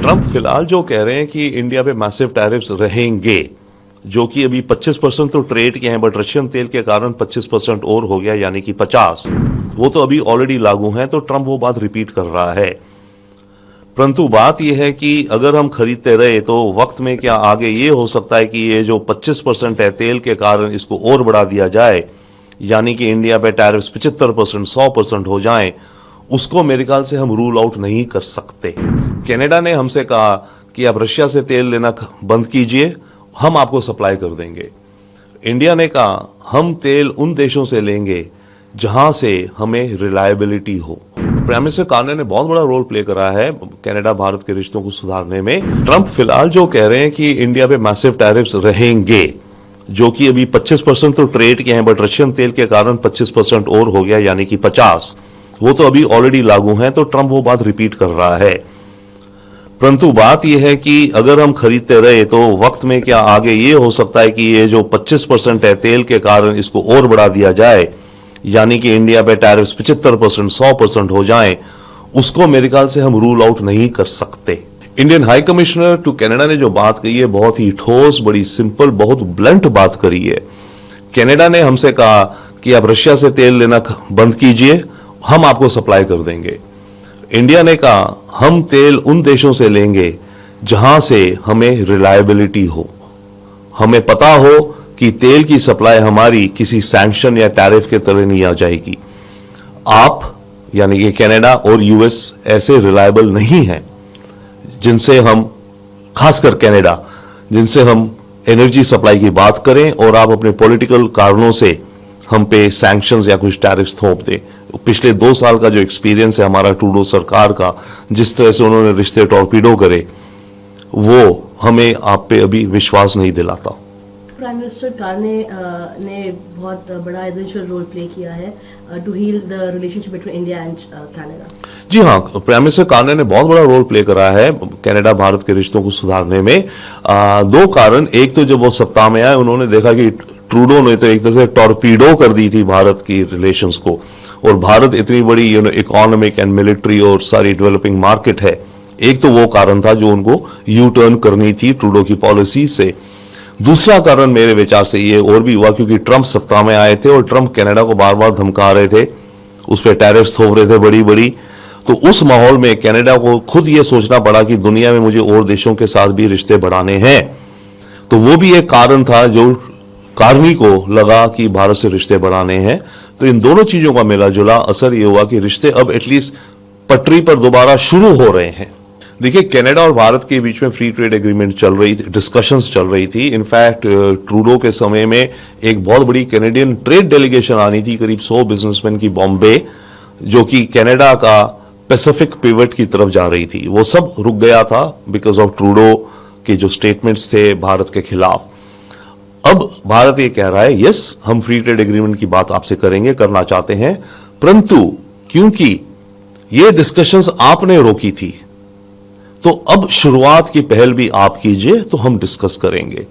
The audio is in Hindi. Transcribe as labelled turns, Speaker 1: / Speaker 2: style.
Speaker 1: ट्रंप फिलहाल जो कह रहे हैं कि इंडिया पे मैसिव टैरिफ्स रहेंगे, जो कि अभी 25% तो ट्रेड के हैं, बट रशियन तेल के कारण 25% और हो गया, यानी कि 50, वो तो अभी ऑलरेडी लागू हैं। तो ट्रंप वो बात रिपीट कर रहा है। परंतु बात यह है कि अगर हम खरीदते रहे तो वक्त में क्या आगे ये हो सकता है कि ये जो 25% है तेल के कारण, इसको और बढ़ा दिया जाए, यानी कि इंडिया पे टैरिफ्स 75%, 100% हो जाएं। उसको मेरे ख्याल से हम रूल आउट नहीं कर सकते। कनाडा ने हमसे कहा कि आप रशिया से तेल लेना बंद कीजिए, हम आपको सप्लाई कर देंगे। इंडिया ने कहा हम तेल उन देशों से लेंगे जहां से हमें रिलायबिलिटी हो। प्राइम मिनिस्टर कार्ने ने बहुत बड़ा रोल प्ले करा है कनाडा भारत के रिश्तों को सुधारने में। ट्रंप फिलहाल जो कह रहे हैं कि इंडिया पे मैसिव टैरिफ्स रहेंगे, जो कि अभी 25% तो ट्रेड के हैं, बट रशियन तेल के कारण 25% और हो गया, यानी कि 50, वो तो अभी ऑलरेडी लागू हैं। तो ट्रंप वो बात रिपीट कर रहा है। परंतु बात यह है कि अगर हम खरीदते रहे तो वक्त में क्या आगे ये हो सकता है कि ये जो 25% है तेल के कारण, इसको और बढ़ा दिया जाए, यानी कि इंडिया पे टैरिफ्स 75%, 100% हो जाएं। उसको मेरे ख्याल से हम रूल आउट नहीं कर सकते। Indian high commissioner to Canada ने जो बात कही है बहुत ही ठोस, बड़ी सिंपल, बहुत ब्लंट बात करी है। कनाडा ने हमसे कहा कि आप रशिया से तेल लेना बंद कीजिए, हम आपको सप्लाई कर देंगे। इंडिया ने कहा हम तेल उन देशों से लेंगे जहां से हमें रिलायबिलिटी हो, हमें पता हो कि तेल की सप्लाई हमारी किसी सैंक्शन या टैरिफ के तरह नहीं आ जाएगी। आप यानी कि कनाडा और यूएस ऐसे रिलायबल नहीं हैं जिनसे हम, खासकर कनाडा, जिनसे हम एनर्जी सप्लाई की बात करें और आप अपने पॉलिटिकल कारणों से हम पे सैंक्शंस या कुछ टैरिफ्स थोप दें। पिछले 2 साल का जो एक्सपीरियंस है हमारा ट्रूडो सरकार का, जिस तरह से उन्होंने रिश्ते टॉर्पीडो करे, वो हमें आप पे अभी विश्वास नहीं दिलाता।
Speaker 2: प्राइम मिनिस्टर कार्ने ने बहुत बड़ा एसेंशियल रोल प्ले किया है to heal the relationship between India and Canada. जी हाँ,
Speaker 1: प्राइम मिनिस्टर कार्ने ने बहुत बड़ा रोल प्ले करा है कनाडा भारत के रिश्तों को सुधारने में। 2 कारण। एक तो जब वो सत्ता में आए उन्होंने देखा कि ट्रूडो ने तो एक तरह से टॉर्पीडो कर दी थी भारत की रिलेशंस को, और भारत इतनी बड़ी इकोनॉमिक एंड मिलिट्री और सारी डेवलपिंग मार्केट है। एक तो वो कारण था जो उनको यू टर्न करनी थी ट्रूडो की पॉलिसी से। दूसरा कारण मेरे विचार से ये और भी हुआ क्योंकि ट्रंप सत्ता में आए थे और ट्रंप कनाडा को बार बार धमका रहे थे, उस पर टैरिफ्स थोप रहे थे बड़ी बड़ी। तो उस माहौल में कनाडा को खुद ये सोचना पड़ा कि दुनिया में मुझे और देशों के साथ भी रिश्ते बढ़ाने हैं। तो वो भी एक कारण था जो कार्नी को लगा कि भारत से रिश्ते बढ़ाने हैं। तो इन दोनों चीजों का मिला जुला असर ये हुआ कि रिश्ते अब एटलीस्ट पटरी पर दोबारा शुरू हो रहे हैं। देखिए, कनाडा और भारत के बीच में फ्री ट्रेड एग्रीमेंट चल रही थी, डिस्कशंस चल रही थी। इनफैक्ट ट्रूडो के समय में एक बहुत बड़ी कैनेडियन ट्रेड डेलीगेशन आनी थी, करीब 100 बिजनेसमैन की, बॉम्बे, जो कि कनाडा का पैसिफिक पिवट की तरफ जा रही थी। वो सब रुक गया था बिकॉज ऑफ ट्रूडो के जो स्टेटमेंट्स थे भारत के खिलाफ। अब भारत ये कह रहा है यस, हम फ्री ट्रेड एग्रीमेंट की बात आपसे करेंगे, करना चाहते हैं, परंतु क्योंकि ये डिस्कशंस आपने रोकी थी तो अब शुरुआत की पहल भी आप कीजिए तो हम डिस्कस करेंगे।